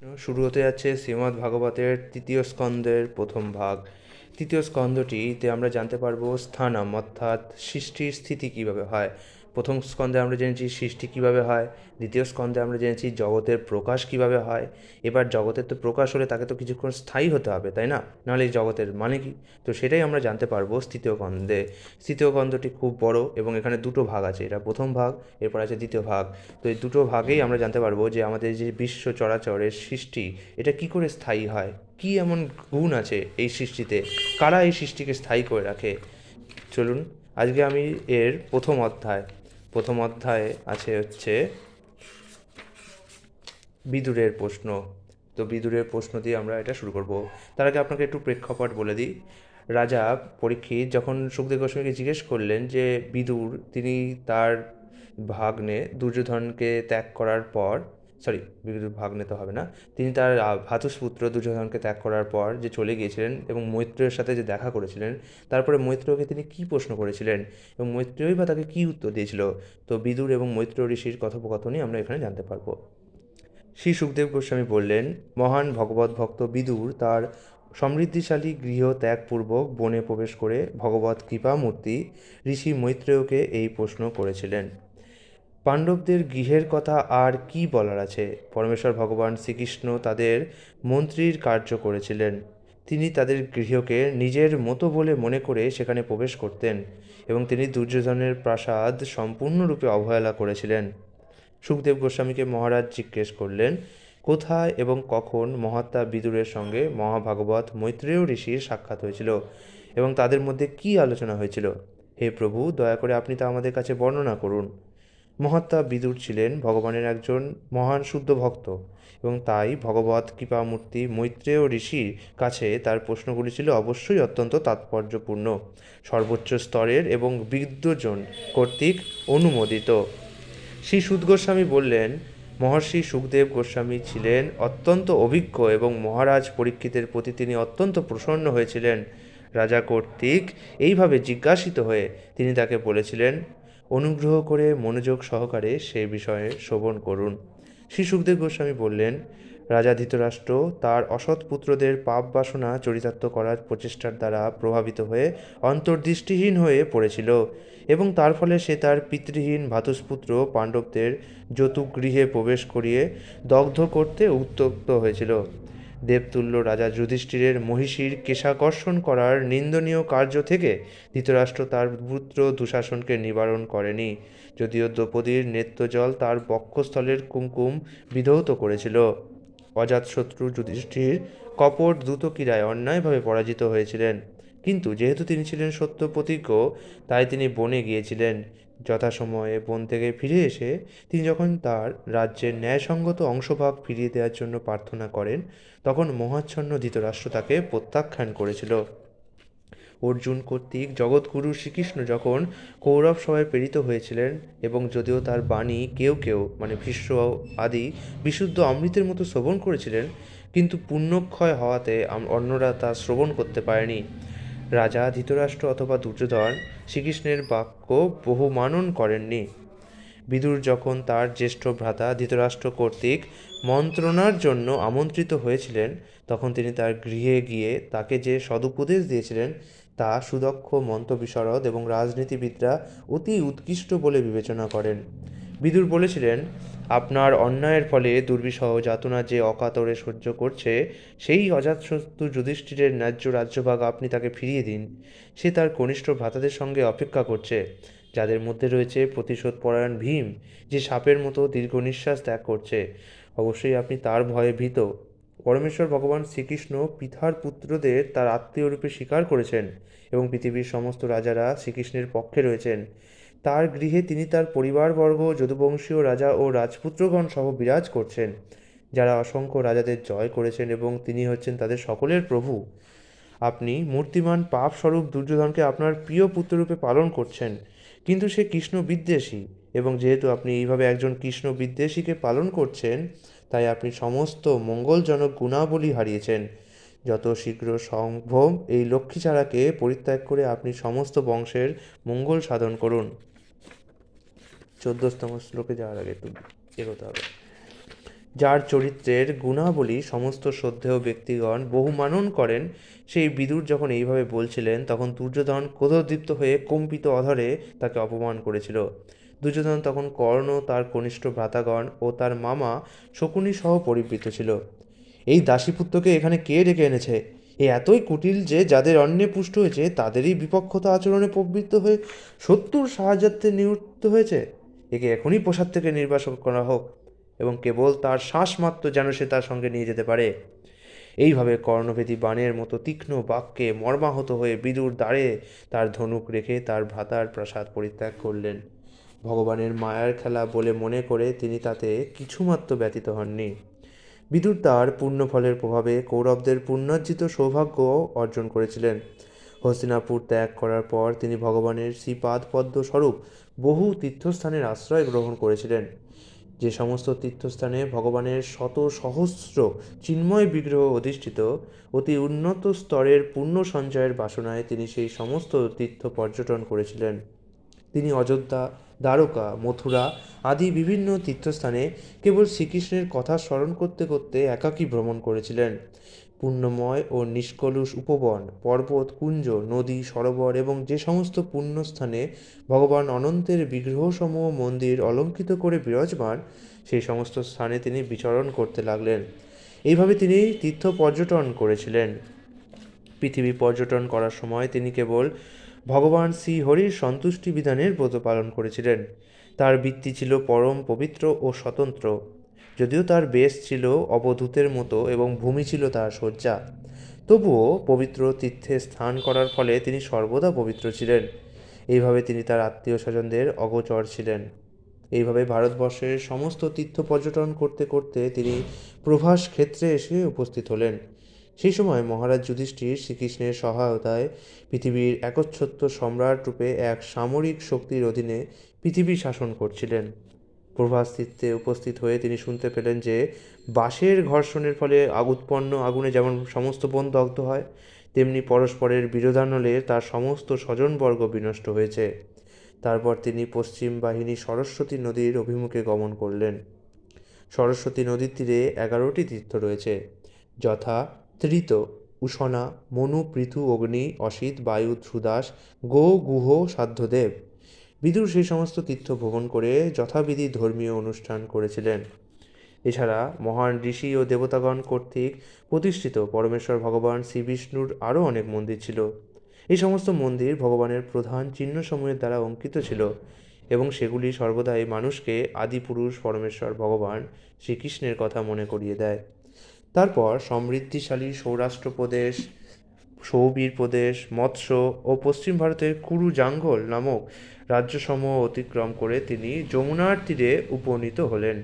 শুরু হতে যাচ্ছে শ্রীমদ্ ভাগবতের তৃতীয় স্কন্দের প্রথম ভাগ। তৃতীয় স্কন্ধটিতে আমরা জানতে পারবো স্থানম, অর্থাৎ সৃষ্টির স্থিতি কীভাবে হয়। প্রথম স্কন্ধে আমরা জেনেছি সৃষ্টি কীভাবে হয়, দ্বিতীয় স্কন্ধে আমরা জেনেছি জগতের প্রকাশ কীভাবে হয়। এবার জগতের তো প্রকাশ হলে তাকে তো কিছুক্ষণ স্থায়ী হতে হবে, তাই না? নাহলে এই জগতের মানে কি? তো সেটাই আমরা জানতে পারবো তৃতীয় স্কন্ধে। তৃতীয় স্কন্ধটি খুব বড় এবং এখানে দুটো ভাগ আছে, এটা প্রথম ভাগ, এরপর আছে দ্বিতীয় ভাগ। তো এই দুটো ভাগেই আমরা জানতে পারবো যে আমাদের যে বিশ্ব চরাচরের সৃষ্টি, এটা কি করে স্থায়ী হয়, কি এমন গুণ আছে এই সৃষ্টিতে, কারা এই সৃষ্টিকে স্থায়ী করে রাখে। চলুন, আজকে আমি এর প্রথম অধ্যায়ে আছে হচ্ছে বিদুরের প্রশ্ন। তো বিদুরের প্রশ্ন দিয়ে আমরা এটা শুরু করব। তার আগে আপনাকে একটু প্রেক্ষাপট বলে দিই। রাজা পরীক্ষিত যখন সুখদেব গোস্বামীকে জিজ্ঞেস করলেন যে বিদুর তিনি তার ভাগ্নে দুর্যোধনকে ত্যাগ করার পর, বিদুর ভাগ্নে তো হবে না, তিনি তার ভ্রাতুষ্পুত্র দুর্যোধনকে ত্যাগ করার পর যে চলে গিয়েছিলেন এবং মৈত্রেয়ের সাথে যে দেখা করেছিলেন, তারপরে মৈত্রেয়কে তিনি কী প্রশ্ন করেছিলেন এবং মৈত্রেয়ই বা তাকে কী উত্তর দিয়েছিল। তো বিদুর এবং মৈত্রেয় ঋষির কথোপকথনই আমরা এখানে জানতে পারবো। শ্রী সুখদেব গোস্বামী বললেন, মহান ভগবত ভক্ত বিদুর তার সমৃদ্ধিশালী গৃহ ত্যাগপূর্বক বনে প্রবেশ করে ভগবত কৃপামূর্তি ঋষি মৈত্রেয়কে এই প্রশ্ন করেছিলেন, পাণ্ডবদের গৃহের কথা আর কি বলার আছে? পরমেশ্বর ভগবান শ্রীকৃষ্ণ তাদের মন্ত্রীর কার্য করেছিলেন। তিনি তাদের গৃহকে নিজের মতো বলে মনে করে সেখানে প্রবেশ করতেন এবং তিনি দুর্যোধনের প্রাসাদ সম্পূর্ণরূপে অবহেলা করেছিলেন। সুখদেব গোস্বামীকে মহারাজ জিজ্ঞেস করলেন, কোথায় এবং কখন মহাত্মা বিদুরের সঙ্গে মহাভাগবত মৈত্রেয় ঋষির সাক্ষাৎ হয়েছিল এবং তাদের মধ্যে কী আলোচনা হয়েছিল? হে প্রভু, দয়া করে আপনি তা আমাদের কাছে বর্ণনা করুন। মহাত্মা বিদুর ছিলেন ভগবানের একজন মহান শুদ্ধ ভক্ত এবং তাই ভগবত কৃপামূর্তি মৈত্রেয় ঋষির কাছে তার প্রশ্নগুলি ছিল অবশ্যই অত্যন্ত তাৎপর্যপূর্ণ, সর্বোচ্চ স্তরের এবং বিদ্বজন কর্তৃক অনুমোদিত। শ্রী সুদ গোস্বামী বললেন, মহর্ষি সুখদেব গোস্বামী ছিলেন অত্যন্ত অভিজ্ঞ এবং মহারাজ পরীক্ষিতের প্রতি তিনি অত্যন্ত প্রসন্ন হয়েছিলেন। রাজা কর্তৃক এইভাবে জিজ্ঞাসিত হয়ে তিনি তাকে বলেছিলেন, অনুগ্রহ করে মনোযোগ সহকারে সে বিষয়ে শ্রবণ করুন। শ্রী সুখদেব গোস্বামী বললেন, রাজা ধৃতরাষ্ট্র তার অসৎ পুত্রদের পাপ বাসনা চরিতার্থ করার প্রচেষ্টার দ্বারা প্রভাবিত হয়ে অন্তর্দৃষ্টিহীন হয়ে পড়েছিল এবং তার ফলে সে তার পিতৃহীন ভ্রাতুষ্পুত্র পাণ্ডবদের যতুগৃহে প্রবেশ করিয়ে দগ্ধ করতে উদ্যত হয়েছিল। দেবতুল্য রাজা যুধিষ্ঠিরের মহিষীর কেশাকর্ষণ করার নিন্দনীয় কার্য থেকে ধৃতরাষ্ট্র তার পুত্র দুঃশাসনকে নিবারণ করেনি, যদিও দ্রৌপদীর নেত্রজল তার বক্ষস্থলের কুমকুম বিধৌত করেছিল। অজাতশত্রু যুধিষ্ঠির কপট দ্রুতক্রীড়ায় অন্যায়ভাবে পরাজিত হয়েছিলেন, কিন্তু যেহেতু তিনি ছিলেন সত্য প্রতিজ্ঞ, তাই তিনি বনে গিয়েছিলেন। যথাসময়ে বন থেকে ফিরে এসে তিনি যখন তার রাজ্যের ন্যায়সঙ্গত অংশভাগ ফিরিয়ে দেওয়ার জন্য প্রার্থনা করেন, তখন মহাচ্ছন্ন ধৃতরাষ্ট্র তাকে প্রত্যাখ্যান করেছিল। অর্জুন কর্তৃক জগৎগুরু শ্রীকৃষ্ণ যখন কৌরব সভায় প্রেরিত হয়েছিলেন এবং যদিও তার বাণী কেউ কেউ মানে ভীষ্ম আদি বিশুদ্ধ অমৃতের মতো শ্রবণ করেছিলেন, কিন্তু পুণ্যক্ষয় হওয়াতে অন্যরা তা শ্রবণ করতে পারেনি। রাজা ধৃতরাষ্ট্র অথবা দুর্যোধন শ্রীকৃষ্ণের বাক্য বহু মানন করেননি। বিদুর যখন তার জ্যেষ্ঠ ভ্রাতা ধৃতরাষ্ট্র কর্তৃক মন্ত্রণার জন্য আমন্ত্রিত হয়েছিলেন, তখন তিনি তার গৃহে গিয়ে তাকে যে সদুপদেশ দিয়েছিলেন তা সুদক্ষ মন্ত্রবিশারদ এবং রাজনীতিবিদরা অতি উৎকৃষ্ট বলে বিবেচনা করেন। বিদুর বলেছিলেন, আপনার অন্যায়ের ফলে দুর্বিষহ যাতনা যে অকাতরে সহ্য করছে, সেই অজাতশত্রু যুধিষ্ঠিরের ন্যায্য রাজ্যভাগ আপনি তাকে ফিরিয়ে দিন। সে তার কনিষ্ঠ ভ্রাতাদের সঙ্গে অপেক্ষা করছে, যাদের মধ্যে রয়েছে প্রতিশোধপরায়ণ ভীম, যে সাপের মতো দীর্ঘ নিঃশ্বাস ত্যাগ করছে। অবশ্যই আপনি তার ভয়ে ভীত। পরমেশ্বর ভগবান শ্রীকৃষ্ণ পিতার পুত্রদের তার আত্মীয় রূপে স্বীকার করেছেন এবং পৃথিবীর সমস্ত রাজারা শ্রীকৃষ্ণের পক্ষে রয়েছেন। তার গৃহে তিনি তার পরিবারবর্গ, যদুবংশীয় রাজা ও রাজপুত্রগণ সহ বিরাজ করছেন, যারা অসংখ্য রাজাদের জয় করেছেন এবং তিনি হচ্ছেন তাদের সকলের প্রভু। আপনি মূর্তিমান পাপস্বরূপ দুর্যোধনকে আপনার প্রিয় পুত্ররূপে পালন করছেন, কিন্তু সে কৃষ্ণ বিদ্বেষী এবং যেহেতু আপনি এইভাবে একজন কৃষ্ণ বিদ্বেষীকে পালন করছেন, তাই আপনি সমস্ত মঙ্গলজনক গুণাবলী হারিয়েছেন। যত শীঘ্র সম্ভব এই লক্ষ্মীছাড়াকে পরিত্যাগ করে আপনি সমস্ত বংশের মঙ্গল সাধন করুন। 14তম শ্লোকে যাওয়ার আগে একটু এগোতে হবে। যার চরিত্রের গুণাবলী সমস্ত শ্রদ্ধেয় ব্যক্তিগণ বহু মানন করেন, সেই বিদুর যখন এইভাবে বলছিলেন তখন দুর্যোধন ক্রোধোদ্দীপ্ত হয়ে কম্পিত অধরে তাকে অপমান করেছিল। দুর্যোধন তখন কর্ণ, তার কনিষ্ঠ ভ্রাতাগণ ও তার মামা শকুনি সহ পরিবৃত ছিল। এই দাসীপুত্রকে এখানে কে ডেকে এনেছে? এ এতই কুটিল যে যাদের অন্নে পুষ্ট হয়েছে তাদেরই বিপক্ষতা আচরণে প্রবৃত্ত হয়ে শত্রুর সাহায্যার্থে নিযুক্ত হয়েছে। একে এখনই প্রসাদ থেকে নির্বাসন করা হোক এবং কেবল তার শ্বাস মাত্র যেন সে তার সঙ্গে নিয়ে যেতে পারে। এইভাবে কর্ণভেদী বাণের মতো তীক্ষ্ণ বাক্যে মর্মাহত হয়ে বিদুর দ্বারে তার ধনুক রেখে তার ভ্রাতার প্রাসাদ পরিত্যাগ করলেন। ভগবানের মায়ার খেলা বলে মনে করে তিনি তাতে কিছুমাত্র ব্যতীত হননি। বিদুর তার পুণ্যফলের প্রভাবে কৌরবদের পুণ্যার্জিত সৌভাগ্য অর্জন করেছিলেন। হস্তিনাপুর ত্যাগ করার পর তিনি ভগবানের শ্রীপাদ পদ্ম স্বরূপ বহু তীর্থস্থানের আশ্রয় গ্রহণ করেছিলেন। যে সমস্ত তীর্থস্থানে ভগবানের শত সহস্র চিন্ময় বিগ্রহ অধিষ্ঠিত, অতি উন্নত স্তরের পুণ্য সঞ্চয়ের বাসনায় তিনি সেই সমস্ত তীর্থ পর্যটন করেছিলেন। তিনি অযোধ্যা, দ্বারকা, মথুরা আদি বিভিন্ন তীর্থস্থানে কেবল শ্রীকৃষ্ণের কথা স্মরণ করতে করতে একাকী ভ্রমণ করেছিলেন। পুণ্যময় ও নিষ্কলুষ উপবন, পর্বত, কুঞ্জ, নদী, সরোবর এবং যে সমস্ত পুণ্যস্থানে ভগবান অনন্তের বিগ্রহসমূহ মন্দির অলঙ্কৃত করে বিরাজমান, সেই সমস্ত স্থানে তিনি বিচরণ করতে লাগলেন। এইভাবে তিনি তীর্থ পর্যটন করেছিলেন। পৃথিবী পর্যটন করার সময় তিনি কেবল ভগবান শ্রীহরির সন্তুষ্টি বিধানের ব্রত পালন করেছিলেন। তার বৃত্তি ছিল পরম পবিত্র ও স্বতন্ত্র। যদিও তার বেশ ছিল অবধূতের মতো এবং ভূমি ছিল তার শয্যা, তবুও পবিত্র তীর্থে স্নান করার ফলে তিনি সর্বদা পবিত্র ছিলেন। এইভাবে তিনি তার আত্মীয় স্বজনদের অগোচর ছিলেন। এইভাবে ভারতবর্ষের সমস্ত তীর্থ পর্যটন করতে করতে তিনি প্রভাস ক্ষেত্রে এসে উপস্থিত হলেন। সেই সময় মহারাজ যুধিষ্ঠির শ্রীকৃষ্ণের সহায়তায় পৃথিবীর একচ্ছত্র সম্রাট রূপে এক সামরিক শক্তির অধীনে পৃথিবী শাসন করছিলেন। প্রভাস তীর্থে উপস্থিত হয়ে তিনি শুনতে পেলেন যে বাঁশের ঘর্ষণের ফলে উৎপন্ন আগুনে যেমন সমস্ত বন দগ্ধ হয়, তেমনি পরস্পরের বিরোধানলে তার সমস্ত স্বজনবর্গ বিনষ্ট হয়েছে। তারপর তিনি পশ্চিম বাহিনী সরস্বতী নদীর অভিমুখে গমন করলেন। সরস্বতী নদীর তীরে 11টি তীর্থ রয়েছে, যথা ত্রিত, উষণা, মনু, পৃথু, অগ্নি, অসিত, বায়ু, ধ্রুদাস, গো, গুহ, সাধ্যদেব। বিদুর সেই সমস্ত তীর্থ ভ্রমণ করে যথাবিধি ধর্মীয় অনুষ্ঠান করেছিলেন। এছাড়া মহান ঋষি ও দেবতাগণ কর্তৃক প্রতিষ্ঠিত পরমেশ্বর ভগবান শ্রীবিষ্ণুর আরও অনেক মন্দির ছিল। এই সমস্ত মন্দির ভগবানের প্রধান চিহ্নসমূহের দ্বারা অঙ্কিত ছিল এবং সেগুলি সর্বদাই মানুষকে আদিপুরুষ পরমেশ্বর ভগবান শ্রীকৃষ্ণের কথা মনে করিয়ে দেয়। তারপর সমৃদ্ধিশালী সৌরাষ্ট্র প্রদেশ, সৌবীর প্রদেশ, মৎস্য ও পশ্চিম ভারতের কুরু জাঙ্গল নামক রাজ্যসমূহ অতিক্রম করে তিনি যমুনার তীরে উপনীত হলেন।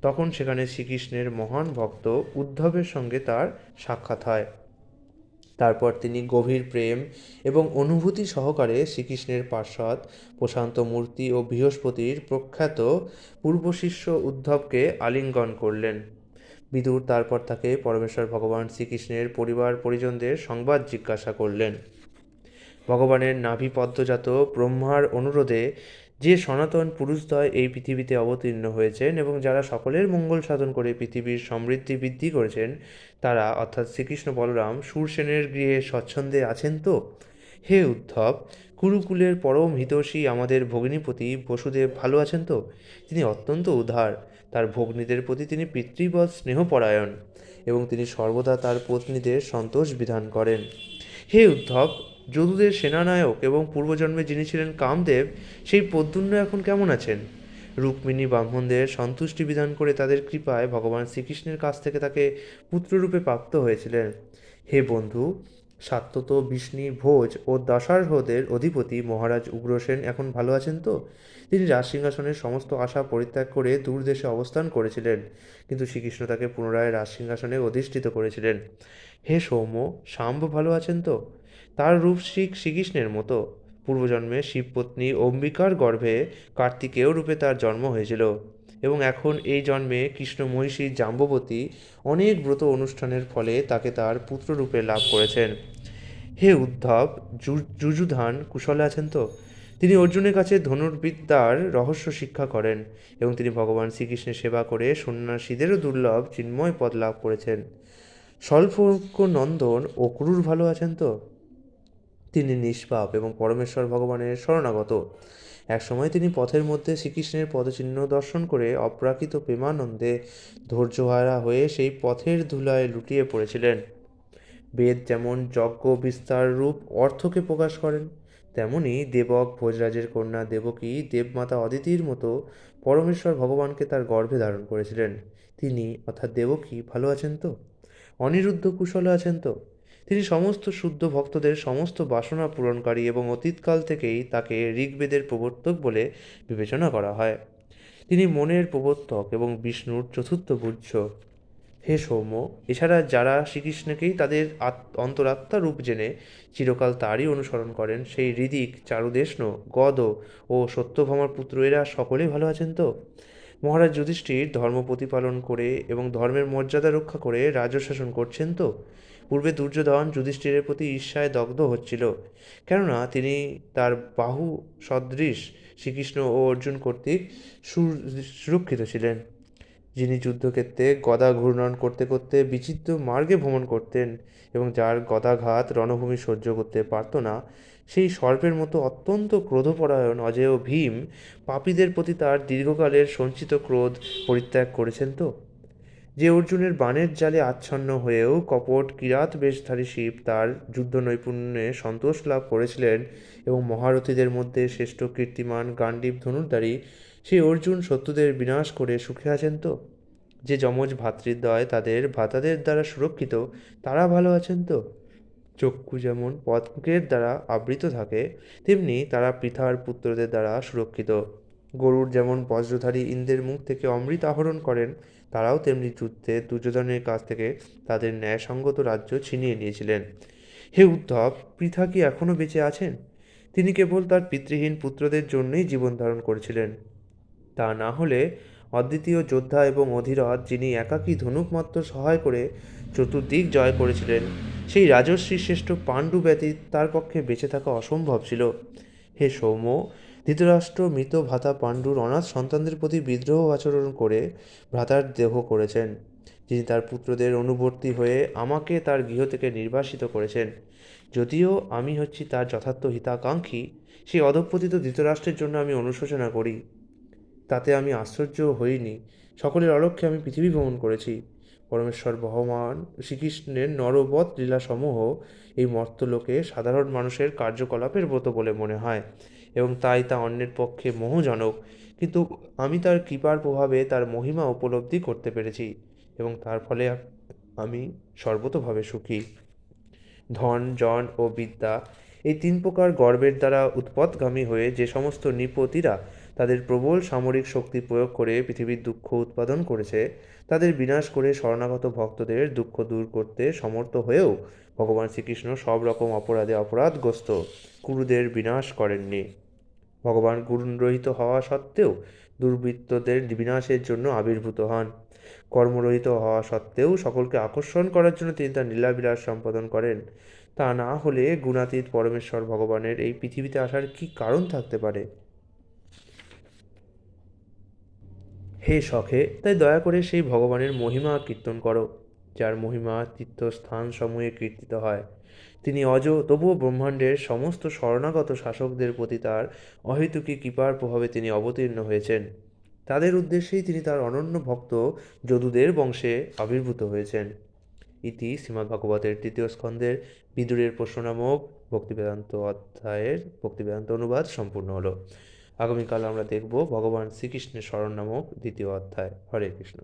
তখন সেখানে শ্রীকৃষ্ণের মহান ভক্ত উদ্ধবের সঙ্গে তার সাক্ষাৎ হয়। তারপর তিনি গভীর প্রেম এবং অনুভূতি সহকারে শ্রীকৃষ্ণের পার্শ্বদ প্রশান্ত মূর্তি ও বৃহস্পতির প্রখ্যাত পূর্বশিষ্য উদ্ধবকে আলিঙ্গন করলেন। বিদুর তারপর তাকে পরমেশ্বর ভগবান শ্রীকৃষ্ণের পরিবার পরিজনদের সংবাদ জিজ্ঞাসা করলেন। ভগবানের নাভিপদ্মজাত ব্রহ্মার অনুরোধে যে সনাতন পুরুষদ্বয় এই পৃথিবীতে অবতীর্ণ হয়েছেন এবং যারা সকলের মঙ্গল সাধন করে পৃথিবীর সমৃদ্ধি বৃদ্ধি করেছেন, তারা অর্থাৎ শ্রীকৃষ্ণ বলরাম শূরসেনের গৃহে স্বচ্ছন্দে আছেন তো? হে উদ্ধব, কুরুকুলের পরম হিতৈষী আমাদের ভগ্নীপতি বসুদেব ভালো আছেন তো? তিনি অত্যন্ত উদার, তার ভগ্নীদের প্রতি তিনি পিতৃবৎ স্নেহপরায়ণ এবং তিনি সর্বদা তার পত্নীদের সন্তোষ বিধান করেন। হে উদ্ধব, যদুদের সেনানায়ক এবং পূর্বজন্মে যিনি ছিলেন কামদেব, সেই প্রদ্যুম্ন এখন কেমন আছেন? রুক্মিণী ব্রাহ্মণদের সন্তুষ্টি বিধান করে তাদের কৃপায় ভগবান শ্রীকৃষ্ণের কাছ থেকে তাকে পুত্ররূপে প্রাপ্ত হয়েছিলেন। হে বন্ধু, সাত্যত, বিষ্ণু, ভোজ ও দশার্হদের অধিপতি মহারাজ উগ্রসেন এখন ভালো আছেন তো? তিনি রাজসিংহাসনের সমস্ত আশা পরিত্যাগ করে দূরদেশে অবস্থান করেছিলেন, কিন্তু শ্রীকৃষ্ণ তাকে পুনরায় রাজসিংহাসনে অধিষ্ঠিত করেছিলেন। হে সৌম্য, শাম্ব ভালো আছেন তো? তার রূপ শ্রীকৃষ্ণের মতো। পূর্বজন্মে শিবপত্নী অম্বিকার গর্ভে কার্তিকেয় রূপে তার জন্ম হয়েছিল এবং এখন এই জন্মে কৃষ্ণ মহিষী জাম্ববতী অনেক ব্রত অনুষ্ঠানের ফলে তাকে তার পুত্ররূপে লাভ করেছেন। হে উদ্ধব, যুযুধান কুশলে আছেন তো? তিনি অর্জুনের কাছে ধনুর্বিদ্যার রহস্য শিক্ষা করেন এবং তিনি ভগবান শ্রীকৃষ্ণের সেবা করে সন্ন্যাসীদেরও দুর্লভ চিন্ময় পদ লাভ করেছেন। স্বল্পজ্ঞ নন্দন ও ক্রুর ভালো আছেন তো? তিনি নিষ্পাপ এবং পরমেশ্বর ভগবানের শরণাগত। একসময় তিনি পথের মধ্যে শ্রীকৃষ্ণের পদচিহ্ন দর্শন করে অপ্রাকৃত প্রেমানন্দে ধৈর্যহারা হয়ে সেই পথের ধুলায় লুটিয়ে পড়েছিলেন। বেদ যেমন যজ্ঞ বিস্তার রূপ অর্থকে প্রকাশ করেন, তেমনি দেবক ভোজরাজের কন্যা দেবকী দেবমাতা অদিতির মতো পরমেশ্বর ভগবানকে তার গর্ভে ধারণ করেছিলেন। তিনি অর্থাৎ দেবকী ভালো আছেন তো? অনিরুদ্ধ কুশলে আছেন তো? তিনি সমস্ত শুদ্ধ ভক্তদের সমস্ত বাসনা পূরণকারী এবং অতীতকাল থেকেই তাকে ঋগ্বেদের প্রবর্তক বলে বিবেচনা করা হয়। তিনি মনের প্রবর্তক এবং বিষ্ণুর চতুর্থ পূজ্য। হে সৌম্য, এছাড়া যারা শ্রীকৃষ্ণকেই তাদের অন্তরাত্মা রূপ জেনে চিরকাল তারই অনুসরণ করেন, সেই ঋদিক, চারুদেষ্ণ, গদ ও সত্যভামার পুত্র এরা সকলেই ভালো আছেন তো? মহারাজ যুধিষ্ঠির ধর্ম প্রতিপালন করে এবং ধর্মের মর্যাদা রক্ষা করে রাজ্য শাসন করছেন তো? পূর্বে দুর্যোধন যুধিষ্ঠিরের প্রতি ঈর্ষায় দগ্ধ হচ্ছিল, কেননা তিনি তার বাহু সদৃশ শ্রীকৃষ্ণ ও অর্জুন কর্তৃক সুরক্ষিত ছিলেন। যিনি যুদ্ধক্ষেত্রে গদা ঘূর্ণন করতে করতে বিচিত্র মার্গে ভ্রমণ করতেন এবং যার গদাঘাত রণভূমি সহ্য করতে পারত না, সেই সর্পের মতো অত্যন্ত ক্রোধপরায়ণ অজেয় ভীম পাপীদের প্রতি তার দীর্ঘকালের সঞ্চিত ক্রোধ পরিত্যাগ করেছেন তো? যে অর্জুনের বাণের জালে আচ্ছন্ন হয়েও কপট কিরাত বেশধারী শিব তার যুদ্ধ নৈপুণ্যে সন্তোষ লাভ করেছিলেন এবং মহারথীদের মধ্যে শ্রেষ্ঠ কীর্তিমান গান্ডীব ধনুর্ধারী সেই অর্জুন শত্রুদের বিনাশ করে সুখে আছেন তো? যে যমজ ভ্রাতৃদ্বয় তাদের ভ্রাতাদের দ্বারা সুরক্ষিত, তারা ভালো আছেন তো? চক্ষু যেমন পদ্মের দ্বারা আবৃত থাকে, তেমনি তারা পৃথার পুত্রদের দ্বারা সুরক্ষিত। গরুড় যেমন বজ্রধারী ইন্দ্রের মুখ থেকে অমৃত আহরণ করেন, তারাও তেমনি যুদ্ধে দুর্যোধনের কাছ থেকে তাদের ন্যায়সঙ্গত রাজ্য ছিনিয়ে নিয়েছিলেন। হে উদ্ধব, পৃথা কি এখনও বেঁচে আছেন? তিনি কেবল তার পিতৃহীন পুত্রদের জন্যই জীবন ধারণ করেছিলেন। তা না হলে অদ্বিতীয় যোদ্ধা এবং অধীরথ, যিনি একাকী ধনুকমাত্র সহায় করে চতুর্দিক জয় করেছিলেন, সেই রাজর্ষি শ্রেষ্ঠ পাণ্ডু ব্যতীত তার পক্ষে বেঁচে থাকা অসম্ভব ছিল। হে সৌম্য, ধৃতরাষ্ট্র মৃত ভ্রাতা পাণ্ডুর অনাথ সন্তানদের প্রতি বিদ্রোহ আচরণ করে ভ্রাতার দেহ করেছেন, যিনি তার পুত্রদের অনুবর্তী হয়ে আমাকে তার গৃহ থেকে নির্বাসিত করেছেন। যদিও আমি হচ্ছি তার যথার্থ হিতাকাঙ্ক্ষী, সেই অধঃপতিত ধৃতরাষ্ট্রের জন্য আমি অনুশোচনা করি। তাতে আমি আশ্চর্য হইনি। সকলের অলক্ষ্যে আমি পৃথিবী ভ্রমণ করেছি। পরমেশ্বর ভগবান শ্রীকৃষ্ণের নরবৎ লীলাসমূহ এই মর্ত্যলোকে সাধারণ মানুষের কার্যকলাপের ব্রত বলে মনে হয় এবং তাই তা অন্যের পক্ষে মোহজনক, কিন্তু আমি তার কৃপার প্রভাবে তার মহিমা উপলব্ধি করতে পেরেছি এবং তার ফলে আমি সর্বতোভাবে সুখী। ধন, জন ও বিদ্যা, এই তিন প্রকার গর্বের দ্বারা উৎপথগামী হয়ে যে সমস্ত নৃপতিরা তাদের প্রবল সামরিক শক্তি প্রয়োগ করে পৃথিবীর দুঃখ উৎপাদন করেছে, তাদের বিনাশ করে শরণাগত ভক্তদের দুঃখ দূর করতে সমর্থ হয়েও ভগবান শ্রীকৃষ্ণ সব রকম অপরাধে অপরাধগ্রস্ত কুরুদের বিনাশ করেননি। ভগবান গুণরহিত হওয়া সত্ত্বেও দুর্বৃত্তদের বিনাশের জন্য আবির্ভূত হন। কর্মরহিত হওয়া সত্ত্বেও সকলকে আকর্ষণ করার জন্য তিনি তার লীলাবিলাস সম্পাদন করেন। তা না হলে গুণাতীত পরমেশ্বর ভগবানের এই পৃথিবীতে আসার কি কারণ থাকতে পারে? হে সখে, তাই দয়া করে সেই ভগবানের মহিমা কীর্তন করো, যার মহিমা তীর্থস্থান সমূহে কীর্তিত হয়। তিনি অজ, তবুও ব্রহ্মাণ্ডের সমস্ত শরণাগত শাসকদের প্রতি তার অহেতুকী কৃপার প্রভাবে তিনি অবতীর্ণ হয়েছেন। তাদের উদ্দেশ্যেই তিনি তার অনন্য ভক্ত যদুদের বংশে আবির্ভূত হয়েছেন। ইতি শ্রীমদ্ভাগবতের তৃতীয় স্কন্ধের বিদুরের প্রশ্ন নামক ভক্তিবেদান্ত অধ্যায়ের ভক্তিবেদান্ত অনুবাদ সম্পূর্ণ হলো। আগামীকাল আমরা দেখব ভগবান শ্রীকৃষ্ণের শরণ নামক দ্বিতীয় অধ্যায়। হরে কৃষ্ণ।